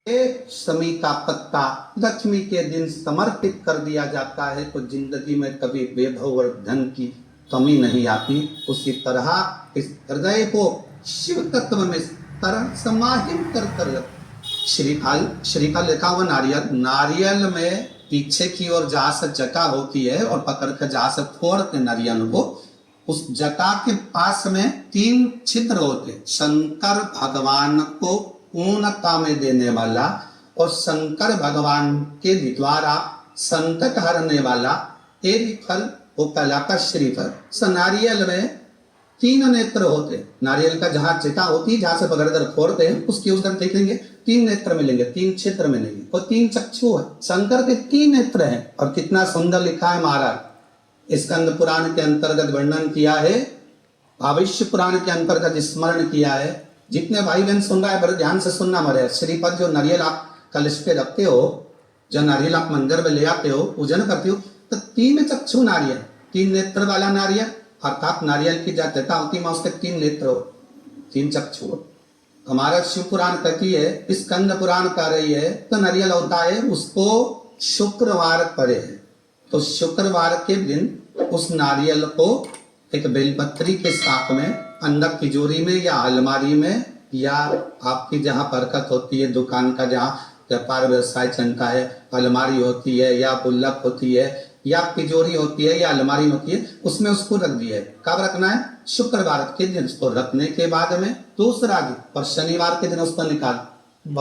समी का पत्ता लक्ष्मी के दिन समर्पित कर दिया जाता है तो जिंदगी में कभी वैभव और धन की कमी नहीं आती। उसी तरह इस हृदय को शिव तत्व में तरह समाहित कर कर श्रीफल लिखा हुआ नारियल में पीछे की ओर जहां से जटा होती है और पकड़ कर जहां से फोड़ते नारियल को, उस जटा के पास में 3 छिद्र होते। शंकर भगवान को पूर्णता में देने वाला और शंकर भगवान के द्वारा संकट हरने वाला एक फल वो कहलाता श्रीफल। नारियल में 3 नेत्र होते। नारियल का जहां चिता होती है, जहां से पकड़कर फोड़ते हैं, उसकी उस देख लेंगे 3 नेत्र मिलेंगे, 3 छिद्र मिलेंगे और 3 चक्षु है। शंकर के 3 नेत्र हैं। और कितना सुंदर लिखा है महाराज। स्कंद पुराण के अंतर्गत वर्णन किया है, भविष्य पुराण के अंतर्गत स्मरण किया है। जितने भाई बहन सुन रहा है बड़े ध्यान से सुनना मरे। श्रीपद जो नारियल आप कलश पे रखते हो, जो नारियल आप मंदिर में ले आते हो, पूजन करते हो, तो 3 चक्षु नारियल, 3 नेत्र वाला नारियल, अर्थात नारियल की जात्यता होती है उसके 3 नेत्र हो, 3 चक्षु। हमारा शिव पुराण कहती है, स्कंद पुराण कह रही है, तो नारियल होता है उसको शुक्रवार पड़े है, तो शुक्रवार के दिन उस नारियल को एक बेलपत्री के साथ में अंदर तिजोरी में या अलमारी में या आपकी जहां बरकत होती है, दुकान का जहां व्यापार व्यवसाय चलता है, अलमारी होती है या गुल्लक होती है या तिजोरी होती है या अलमारी होती है, उसमें उसको रख दिया है। कब रखना है? शुक्रवार के दिन उसको रखने के बाद में दूसरा दिन और शनिवार के दिन उसको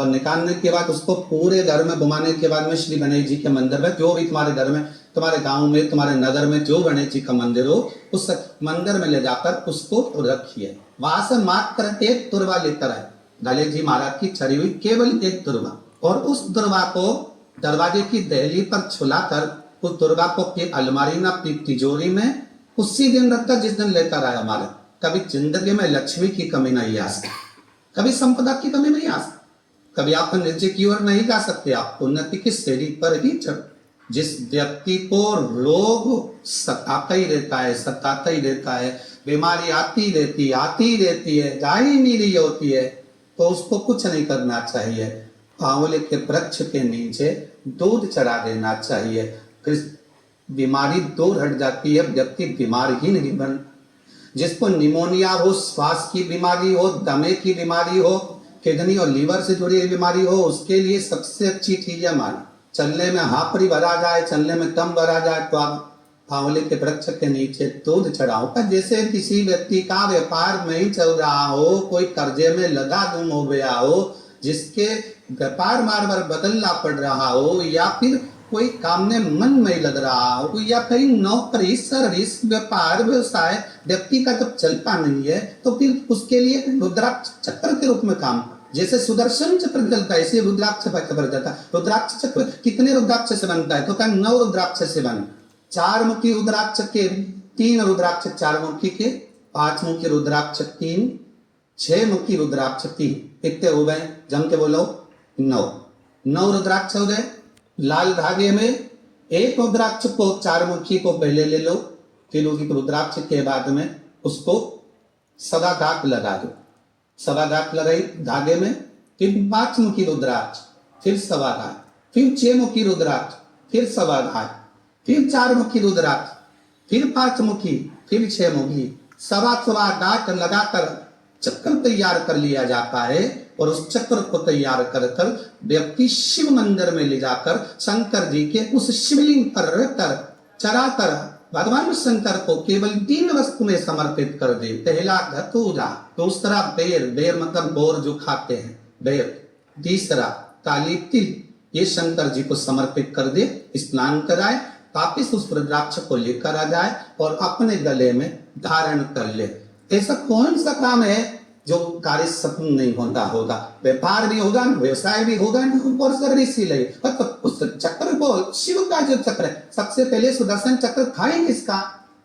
निकालने के बाद उसको पूरे घर में घुमाने के बाद में श्री गणेश जी के मंदिर में, जो भी तुम्हारे घर में, तुम्हारे गांव में, तुम्हारे नगर में जो गणेश जी का मंदिर हो, उस मंदिर में ले जाकर उसको रखिए। वहां से मात्र 1 तुरवा लेकर आए, गणेश जी महाराज की चढ़ी हुई केवल 1 तुरवा, और उस तुरवा को दरवाजे की दहली पर छुलाकर उस तुरवा को अलमारी में अपनी तिजोरी में उसी दिन रखकर जिस दिन लेकर आए हमारे, कभी जिंदगी में लक्ष्मी की कमी नहीं आ सकती, कभी संपदा की कमी नहीं आ सकती, कभी आप नीचे की ओर नहीं जा सकते, आप उन्नति की सीढ़ी पर ही चढ़। जिस व्यक्ति को रोग सताता ही रहता है, बीमारी आती रहती है, जा ही नहीं रही होती है, तो उसको कुछ नहीं करना चाहिए, आंवले के वृक्ष के नीचे दूध चढ़ा देना चाहिए। बीमारी दूर हट जाती है, व्यक्ति बीमार ही नहीं बन। जिसको निमोनिया हो, श्वास की बीमारी हो, दमे की बीमारी हो, किडनी और लीवर से जुड़ी बीमारी हो, उसके लिए सबसे अच्छी चीज है माना। चलने में हापरी भरा जाए, चलने में दम भरा जाए, तो आप आंवले के वृक्ष के नीचे दूध चढ़ाओ। पर जैसे किसी व्यक्ति का व्यापार नहीं चल रहा हो, कोई कर्जे में लगा गुम हो गया हो, जिसके व्यापार बार बार बदलना पड़ रहा हो, या फिर कोई काम में मन नहीं लग रहा हो, या कहीं नौकरी सर्विस व्यापार व्यवसाय व्यक्ति का जब चलता नहीं है, तो फिर उसके लिए रुद्राक्ष चक्र के रूप में काम, जैसे सुदर्शन चक्र चलता है ऐसे रुद्राक्ष चक्र जाता है। रुद्राक्ष चक्र कितने रुद्राक्ष से बनता है? तो क्या 9 रुद्राक्ष से बने। 4 मुखी रुद्राक्ष के 3 रुद्राक्ष 4 मुखी के, 5 मुखी रुद्राक्ष 3, 6 मुखी रुद्राक्ष 3, कितने हो गए? जम के बोलो 9 रुद्राक्ष हो गए। लाल धागे में 1 रुद्राक्ष को 4 मुखी को पहले ले लो, फिर उसी रुद्राक्ष के बाद में उसको सदा गांठ लगा दो, सवा गांठ लगाई धागे में, फिर 5 मुखी रुद्राक्ष, फिर सवा गांठ, फिर 6 मुखी रुद्राक्ष, फिर सवा गांठ, फिर 4 मुखी रुद्राक्ष, फिर 5 मुखी, फिर 6 मुखी, सवा गांठ लगाकर चक्र तैयार कर लिया जाता है। और उस चक्र को तैयार कर कर व्यक्ति शिव मंदिर में ले जाकर शंकर जी के उस शिवलिंग पर रखकर चढ़ाकर भगवान शंकर को केवल 3 वस्तु में समर्पित कर दे। पहला धतूरा, दूसरा बेर, बेर मतलब बोर जो खाते हैं बेर, तीसरा काली तिल, ये शंकर जी को समर्पित कर दे, स्नान कराए, वापिस उस रुद्राक्ष को लेकर आ जाए और अपने गले में धारण कर ले। ऐसा कौन सा काम है जो कार्य सफल नहीं होता होगा? व्यापार भी होगा, व्यवसाय भी होगा और सर्विस ही लगे। तो उस चक्र को, शिव का जो चक्र है, सबसे पहले सुदर्शन चक्र खाएंगे किसका?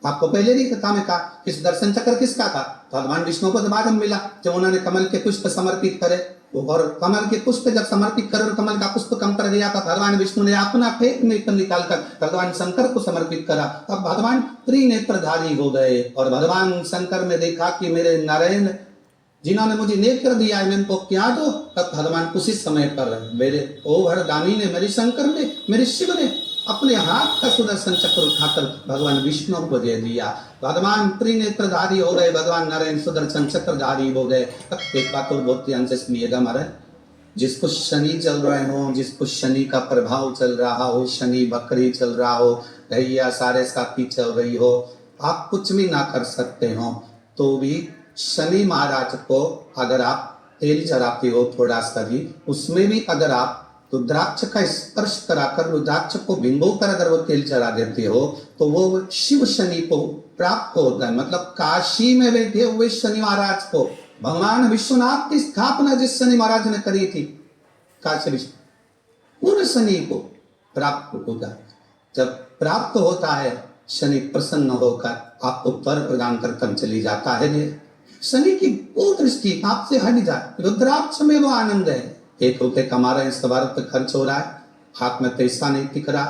आपको पहले नहीं पता में कहा कि सुदर्शन चक्र किसका था? भगवान विष्णु को बाद में मिला जब उन्होंने कमल के पुष्प समर्पित करे, और कमल के पुष्प जब समर्पित करे और कमल का पुष्प कम कर दिया था, भगवान विष्णु ने अपना पेट निकाल कर भगवान शंकर को समर्पित करा। अब भगवान त्रिनेत्रधारी हो गए और भगवान शंकर ने देखा कि मेरे नारायण जिन्होंने मुझे नेत्र दिया है मैं इनको क्या दो, तब भगवान उसी समय पर मेरे ओवरदानी ने, मेरे शंकर ने, मेरे शिव ने अपने हाथ का सुदर्शन चक्र उठाकर भगवान विष्णु को दे दिया। भगवान त्रिनेत्रधारी हो गए, भगवान नारायण सुदर्शन चक्रधारी हो गए। एक बात और बहुत ध्यान से सुनिएगा महाराज, जिसको शनि चल रहे हो, जिसको शनि का प्रभाव चल रहा हो, शनि बकरी चल रहा हो, भैया सारे साथी चल रही हो, आप कुछ भी ना कर सकते हो, तो भी शनि महाराज को अगर आप तेल चढ़ाते हो थोड़ा सा भी, उसमें भी अगर आप रुद्राक्ष का स्पर्श कराकर रुद्राक्ष को भिंगो कर अगर वो तेल चढ़ा देते हो तो वो शिव शनि को प्राप्त होता है। मतलब काशी में बैठे हुए शनि महाराज को, भगवान विश्वनाथ की स्थापना जिस शनि महाराज ने करी थी काशी विश्व, उन शनि को प्राप्त होता। जब प्राप्त होता है शनि प्रसन्न होकर आपको वर प्रदान कर चली जाता है। शनि की वो दृष्टि आपसे हट जाए, रुद्राक्ष में वो आनंद है। 1 रुपये कमा रहे हैं, 1.25 रुपये खर्च हो रहा है, हाथ में पैसा नहीं टिक रहा,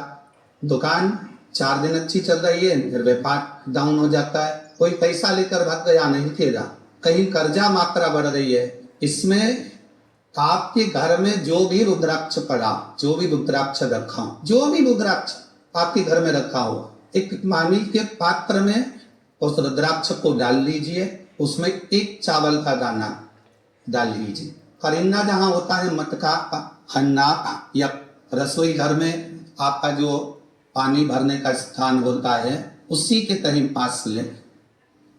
दुकान 4 दिन अच्छी चल रही है, फिर व्यापार डाउन हो जाता है, कोई पैसा लेकर भाग गया नहीं देगा, कहीं कर्जा मात्रा बढ़ रही है। इसमें आपके घर में जो भी रुद्राक्ष पड़ा, जो भी रुद्राक्ष रखा, जो भी रुद्राक्ष आपके घर में रखा हो, एक मानी के पात्र में उस रुद्राक्ष को डाल लीजिए, उसमें 1 चावल का दाना डाल लीजिए। फरिंदा जहाँ होता है मटका, हन्ना या रसोई घर में आपका जो पानी भरने का स्थान होता है, उसी के कहीं पास ले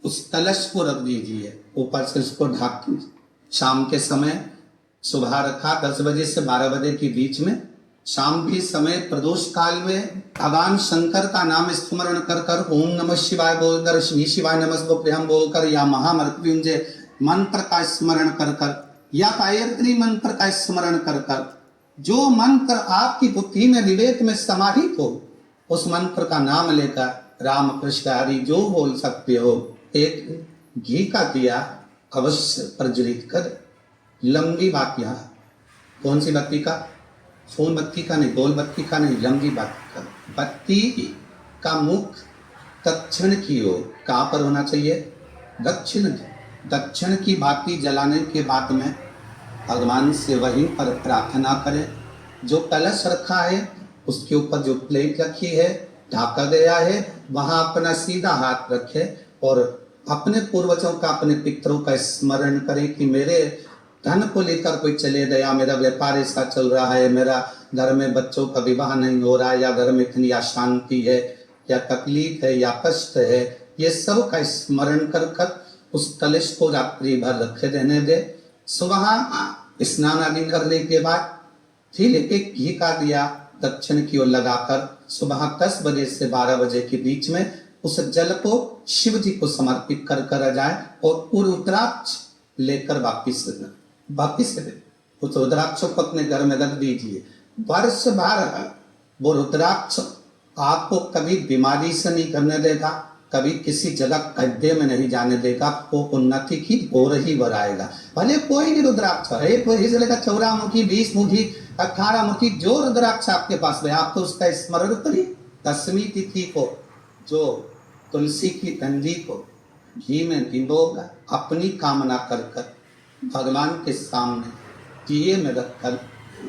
उस कलश को रख दीजिए, ऊपर से उसको ढक दीजिए। शाम के समय, सुबह रखा 10 बजे से 12 बजे के बीच में, शाम के समय प्रदोष काल में भगवान शंकर का नाम स्मरण कर कर ओम नमः शिवाय बोलकर, श्री शिवाय नमस्ते बोलकर, या महामृत्युंजय मंत्र का स्मरण कर कर, या गायत्री मंत्र का स्मरण कर कर, जो मंत्र आपकी बुद्धि में विवेक में समाहित हो, उस मंत्र का नाम लेकर राम कृष्ण हरि जो बोल सकते हो, एक घी का दिया अवश्य प्रज्वलित कर। लंबी बातियां, कौन सी बत्ती का? फोन बत्ती का नहीं, गोल बत्ती का नहीं, लंबी बत्ती का। बत्ती का मुख दक्षिण की ओर कहाँ पर होना चाहिए? दक्षिण की बाती जलाने के बाद में भगवान से वहीं पर प्रार्थना करें। जो कलश रखा है उसके ऊपर जो प्लेट रखी है, ढाका गया है, वहां अपना सीधा हाथ रखे और अपने पूर्वजों का, अपने पितरों का स्मरण करें कि मेरे धन को लेकर कोई चले गया, मेरा व्यापार ऐसा चल रहा है, मेरा घर में बच्चों का विवाह नहीं हो रहा है, या घर में इतनी अशांति है, या तकलीफ है, या कष्ट है, ये सब का स्मरण कर कर उस कलश को रात्रि भर रखे रहने दे। सुबह स्नान आदि करने के बाद फिर एक घी का दिया दक्षिण की ओर लगाकर सुबह 10 बजे से 12 बजे के बीच में उस जल को शिव जी को समर्पित कर कर जाए और रुद्राक्ष लेकर वापिस उस रुद्राक्ष को अपने घर में रख दीजिए। वर्ष भर वो रुद्राक्ष आपको कभी बीमारी से नहीं करने देगा, कभी किसी जगह गड्ढे में नहीं जाने देगा, वो उन्नति की ओर ही बढ़ाएगा। भले कोई भी रुद्राक्ष है, कोई चलेगा 14 मुखी, 20 मुखी, 18 मुखी, जो रुद्राक्ष आपके पास है आप तो उसका स्मरण करिए। 10वीं तिथि को जो तुलसी की डंडी को घी में भिगोगा, अपनी कामना कर कर भगवान के सामने दिए में रखकर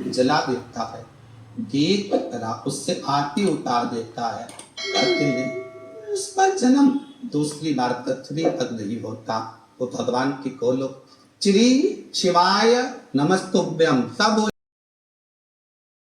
जला देता है, दीप की तरह उससे आरती उतार देता है, उसका जन्म दूसरी बार पृथ्वी तक नहीं होता। वो भगवान की कोलो श्री शिवाय नमस्तुभ्यम सब